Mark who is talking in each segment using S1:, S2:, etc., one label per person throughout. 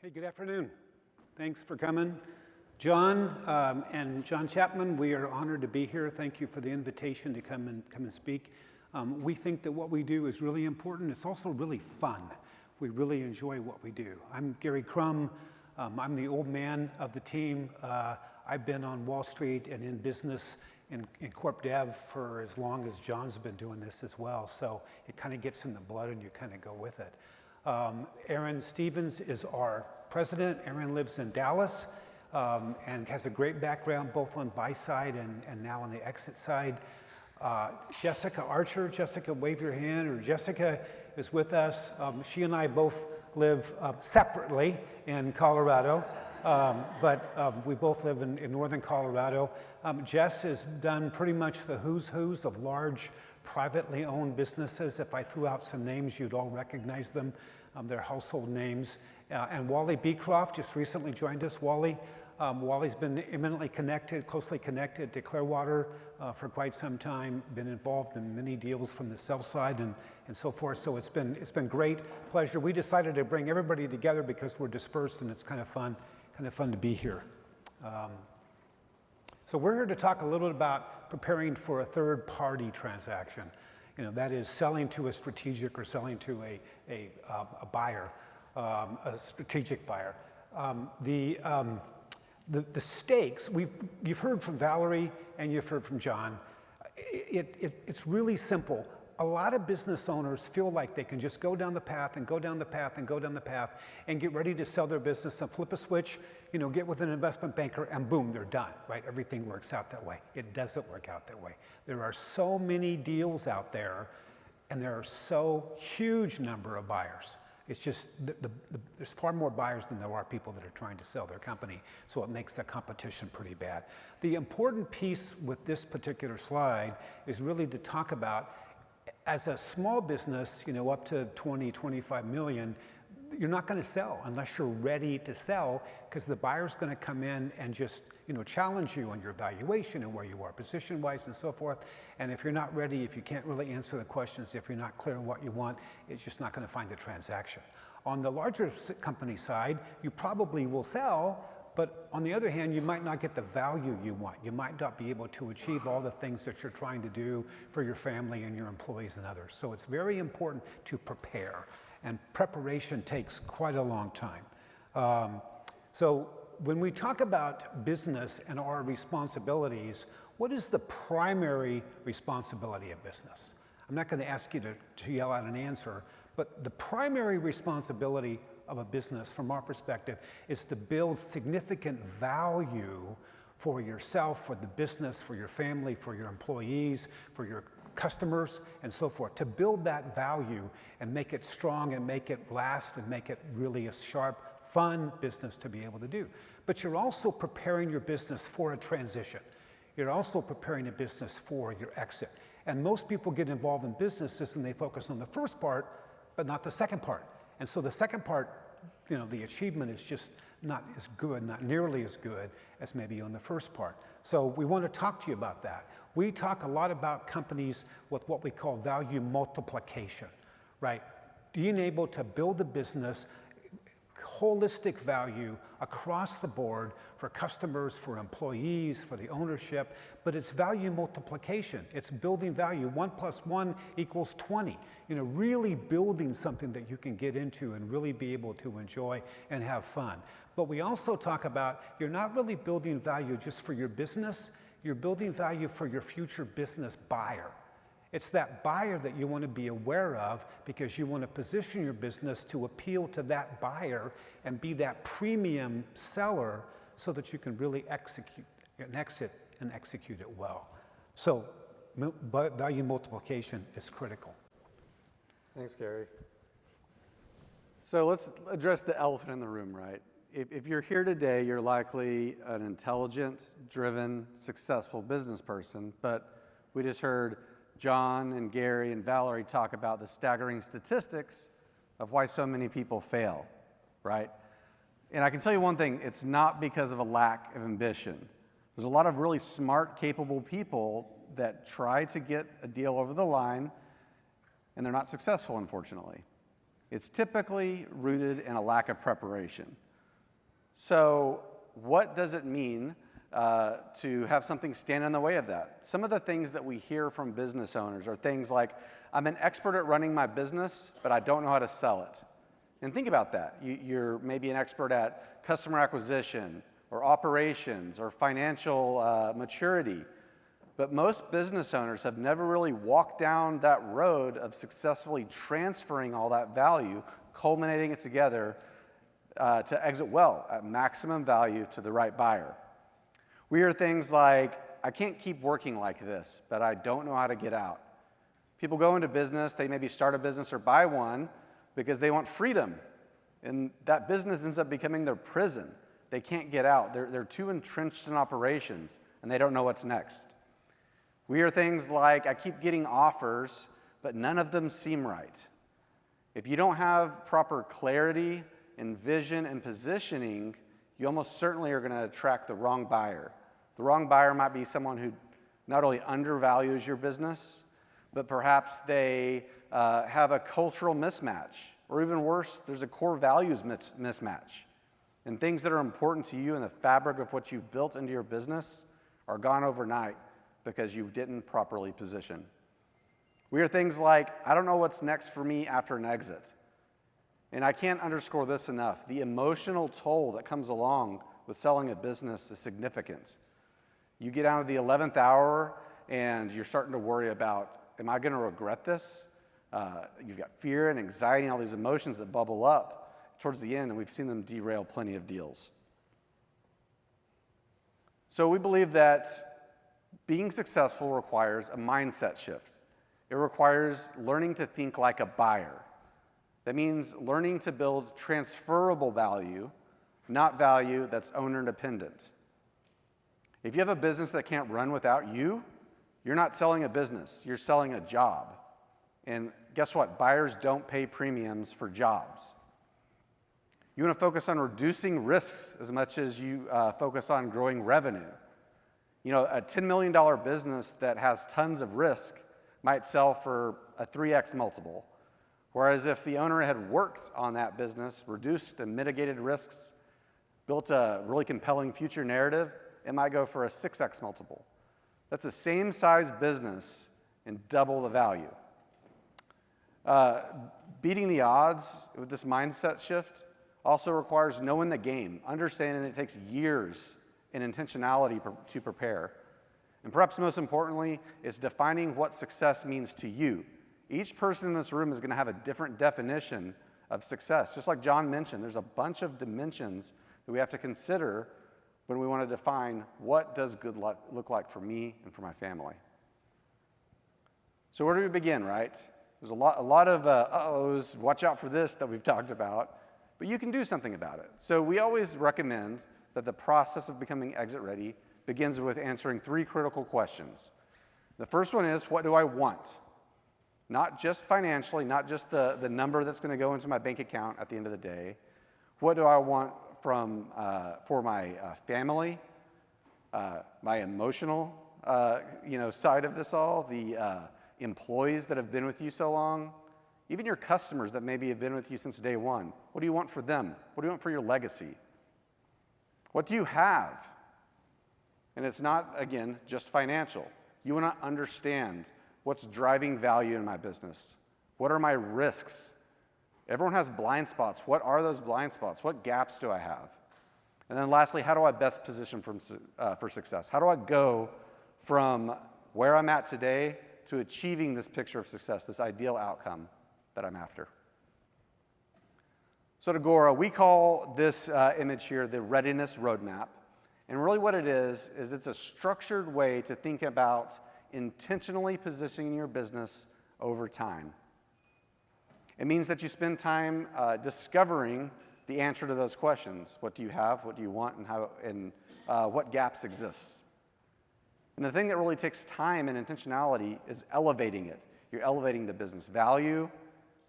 S1: Hey, good afternoon. Thanks for coming. John and John Chapman, we are honored to be here. Thank you for the invitation to come and speak. We think that what we do is really important. It's also really fun. We really enjoy what we do. I'm Garry Krum. I'm the old man of the team. I've been on Wall Street and in business in corp dev for as long as John's been doing this as well. So it kind of gets in the blood and you kind of go with it. Aaron Stevens is our president. Aaron lives in Dallas and has a great background both on buy side and now on the exit side. Jessica Archer, Jessica, wave your hand, or Jessica is with us. She and I both live separately in Colorado, but we both live in northern Colorado. Jess has done pretty much the who's of large privately owned businesses. If I threw out some names, you'd all recognize them. They're household names. And Wally Beecroft just recently joined us. Wally's been eminently connected, closely connected to Clearwater for quite some time, been involved in many deals from the sell side and so forth. So it's been great pleasure. We decided to bring everybody together because we're dispersed and it's kind of fun to be here. So we're here to talk a little bit about preparing for a third party transaction. That is selling to a strategic or selling to a buyer, a strategic buyer. The stakes, you've heard from Valerie and you've heard from John. It's really simple. A lot of business owners feel like they can just go down the path and go down the path and go down the path and get ready to sell their business and flip a switch, get with an investment banker and boom, they're done, right? Everything works out that way. It doesn't work out that way. There are so many deals out there and there are so huge number of buyers. It's just, there's far more buyers than there are people that are trying to sell their company, so it makes the competition pretty bad. The important piece with this particular slide is really to talk about, as a small business, up to 20, 25 million, you're not going to sell unless you're ready to sell, because the buyer's going to come in and just challenge you on your valuation and where you are position-wise and so forth. And if you're not ready, if you can't really answer the questions, if you're not clear on what you want, it's just not going to find the transaction. On the larger company side, you probably will sell, but on the other hand, you might not get the value you want. You might not be able to achieve all the things that you're trying to do for your family and your employees and others. So it's very important to prepare, and preparation takes quite a long time. So when we talk about business and our responsibilities, what is the primary responsibility of business? I'm not going to ask you to yell out an answer, but the primary responsibility of a business, from our perspective, is to build significant value for yourself, for the business, for your family, for your employees, for your customers, and so forth. To build that value and make it strong and make it last and make it really a sharp, fun business to be able to do. But you're also preparing your business for a transition. You're also preparing a business for your exit. And most people get involved in businesses and they focus on the first part, but not the second part. And so the second part, the achievement is just not as good, not nearly as good as maybe on the first part. So we want to talk to you about that. We talk a lot about companies with what we call value multiplication, right? Being able to build a business, holistic value across the board for customers, for employees, for the ownership, but it's value multiplication. It's building value. 1 + 1 = 20. Really building something that you can get into and really be able to enjoy and have fun. But we also talk about, you're not really building value just for your business, you're building value for your future business buyer. It's that buyer that you want to be aware of, because you want to position your business to appeal to that buyer and be that premium seller so that you can really exit and execute it well. So value multiplication is critical.
S2: Thanks, Garry. So let's address the elephant in the room, right? If you're here today, you're likely an intelligent, driven, successful business person, but we just heard John and Garry and Valerie talk about the staggering statistics of why so many people fail, right? And I can tell you one thing, it's not because of a lack of ambition. There's a lot of really smart, capable people that try to get a deal over the line, and they're not successful, unfortunately. It's typically rooted in a lack of preparation. So what does it mean to have something stand in the way of that? Some of the things that we hear from business owners are things like, I'm an expert at running my business, but I don't know how to sell it. And think about that. You're maybe an expert at customer acquisition or operations or financial maturity. But most business owners have never really walked down that road of successfully transferring all that value, culminating it together to exit well at maximum value to the right buyer. We hear things like, I can't keep working like this, but I don't know how to get out. People go into business, they maybe start a business or buy one because they want freedom. And that business ends up becoming their prison. They can't get out. They're too entrenched in operations, and they don't know what's next. We hear things like, I keep getting offers, but none of them seem right. If you don't have proper clarity and vision and positioning, you almost certainly are going to attract the wrong buyer. The wrong buyer might be someone who not only undervalues your business, but perhaps they have a cultural mismatch, or even worse, there's a core values mismatch. And things that are important to you in the fabric of what you've built into your business are gone overnight because you didn't properly position. We hear things like, I don't know what's next for me after an exit. And I can't underscore this enough. The emotional toll that comes along with selling a business is significant. You get down to the 11th hour and you're starting to worry about, am I going to regret this? You've got fear and anxiety and all these emotions that bubble up towards the end, and we've seen them derail plenty of deals. So we believe that being successful requires a mindset shift. It requires learning to think like a buyer. That means learning to build transferable value, not value that's owner dependent. If you have a business that can't run without you, you're not selling a business, you're selling a job. And guess what? Buyers don't pay premiums for jobs. You want to focus on reducing risks as much as you focus on growing revenue. You know, a $10 million business that has tons of risk might sell for a 3x multiple. Whereas if the owner had worked on that business, reduced and mitigated risks, built a really compelling future narrative, it might go for a 6x multiple. That's the same size business and double the value. Beating the odds with this mindset shift also requires knowing the game, understanding that it takes years and intentionality to prepare. And perhaps most importantly, it's defining what success means to you. Each person in this room is going to have a different definition of success. Just like John mentioned, there's a bunch of dimensions that we have to consider when we want to define what does good look like for me and for my family. So where do we begin, right? There's a lot of uh-ohs, watch out for this that we've talked about, but you can do something about it. So we always recommend that the process of becoming exit ready begins with answering 3 critical questions. The first one is, what do I want? Not just financially, not just the number that's going to go into my bank account at the end of the day. What do I want for my family, my emotional side of this all, the employees that have been with you so long, even your customers that maybe have been with you since day one. What do you want for them? What do you want for your legacy? What do you have? And it's not, again, just financial. You want to understand what's driving value in my business. What are my risks? Everyone has blind spots. What are those blind spots? What gaps do I have? And then lastly, how do I best position for success? How do I go from where I'm at today to achieving this picture of success, this ideal outcome that I'm after? So at Agora, we call this image here the readiness roadmap. And really what it is it's a structured way to think about intentionally positioning your business over time. It means that you spend time discovering the answer to those questions. What do you have? What do you want? And what gaps exist? And the thing that really takes time and intentionality is elevating it. You're elevating the business value,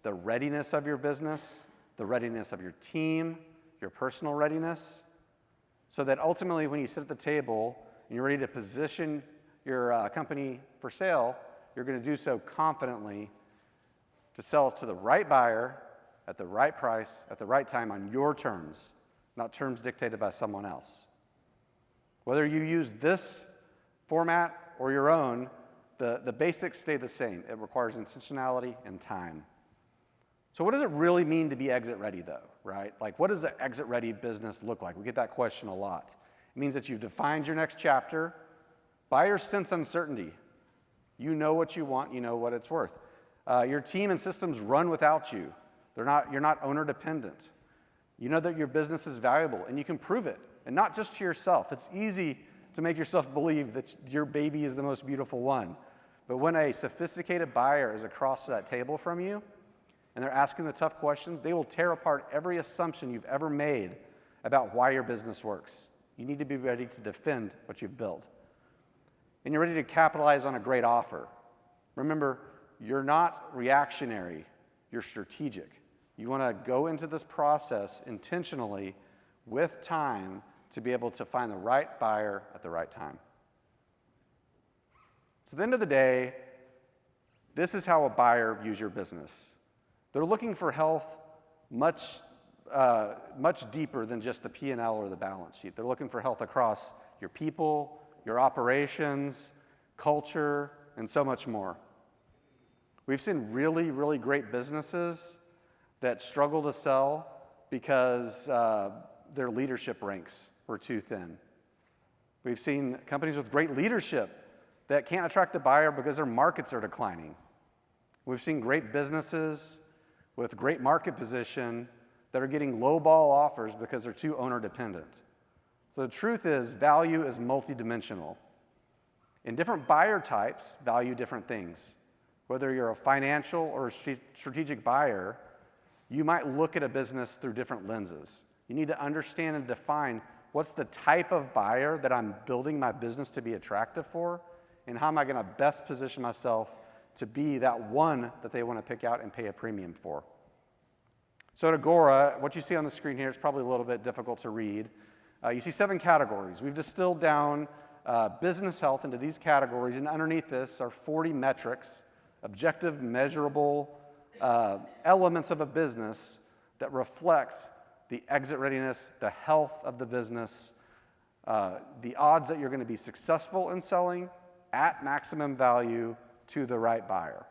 S2: the readiness of your business, the readiness of your team, your personal readiness, so that ultimately when you sit at the table and you're ready to position your company for sale, you're going to do so confidently to sell to the right buyer at the right price, at the right time on your terms, not terms dictated by someone else. Whether you use this format or your own, the basics stay the same. It requires intentionality and time. So what does it really mean to be exit ready, though, right? Like, what does an exit ready business look like? We get that question a lot. It means that you've defined your next chapter. Buyers sense uncertainty. You know what you want, you know what it's worth. Your team and systems run without you. You're not owner dependent. You know that your business is valuable, and you can prove it, and not just to yourself. It's easy to make yourself believe that your baby is the most beautiful one. But when a sophisticated buyer is across that table from you, and they're asking the tough questions, they will tear apart every assumption you've ever made about why your business works. You need to be ready to defend what you've built. And you're ready to capitalize on a great offer. Remember, you're not reactionary, you're strategic. You want to go into this process intentionally with time to be able to find the right buyer at the right time. So at the end of the day, this is how a buyer views your business. They're looking for health much deeper than just the P&L or the balance sheet. They're looking for health across your people, your operations, culture, and so much more. We've seen really, really great businesses that struggle to sell because their leadership ranks were too thin. We've seen companies with great leadership that can't attract a buyer because their markets are declining. We've seen great businesses with great market position that are getting low-ball offers because they're too owner-dependent. So the truth is, value is multidimensional. And different buyer types value different things. Whether you're a financial or a strategic buyer, you might look at a business through different lenses. You need to understand and define what's the type of buyer that I'm building my business to be attractive for, and how am I going to best position myself to be that one that they want to pick out and pay a premium for. So at Agora, what you see on the screen here is probably a little bit difficult to read. You see 7 categories. We've distilled down business health into these categories, and underneath this are 40 metrics, objective, measurable elements of a business that reflect the exit readiness, the health of the business, the odds that you're going to be successful in selling at maximum value to the right buyer.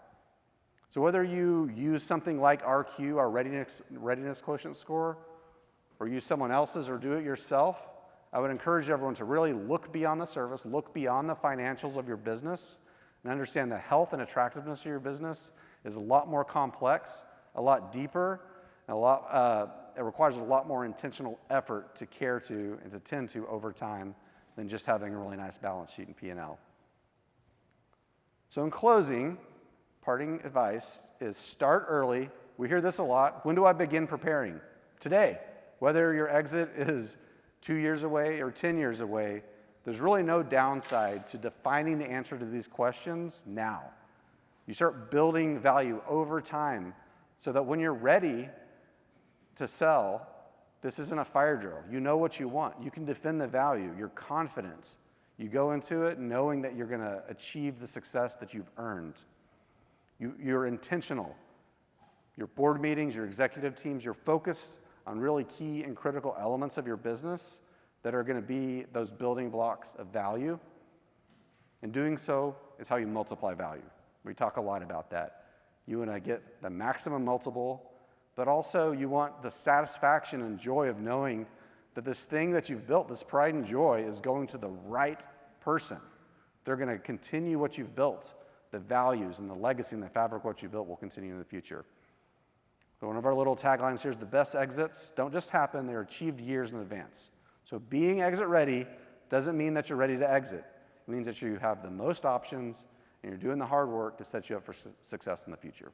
S2: So whether you use something like RQ, our readiness quotient score, or use someone else's or do it yourself, I would encourage everyone to really look beyond the surface, look beyond the financials of your business, and understand the health and attractiveness of your business is a lot more complex, a lot deeper, and it requires a lot more intentional effort to care to and to tend to over time than just having a really nice balance sheet and P&L. So in closing, parting advice is start early. We hear this a lot. When do I begin preparing? Today. Whether your exit is 2 years away or 10 years away, there's really no downside to defining the answer to these questions now. You start building value over time so that when you're ready to sell, this isn't a fire drill. You know what you want. You can defend the value. You're confident. You go into it knowing that you're going to achieve the success that you've earned. You're intentional. Your board meetings, your executive teams, you're focused on really key and critical elements of your business that are going to be those building blocks of value. And doing so is how you multiply value. We talk a lot about that. You want to get the maximum multiple, but also you want the satisfaction and joy of knowing that this thing that you've built, this pride and joy, is going to the right person. They're going to continue what you've built. The values and the legacy and the fabric of what you built will continue in the future. So one of our little taglines here is the best exits don't just happen, they're achieved years in advance. So being exit ready doesn't mean that you're ready to exit. It means that you have the most options and you're doing the hard work to set you up for success in the future.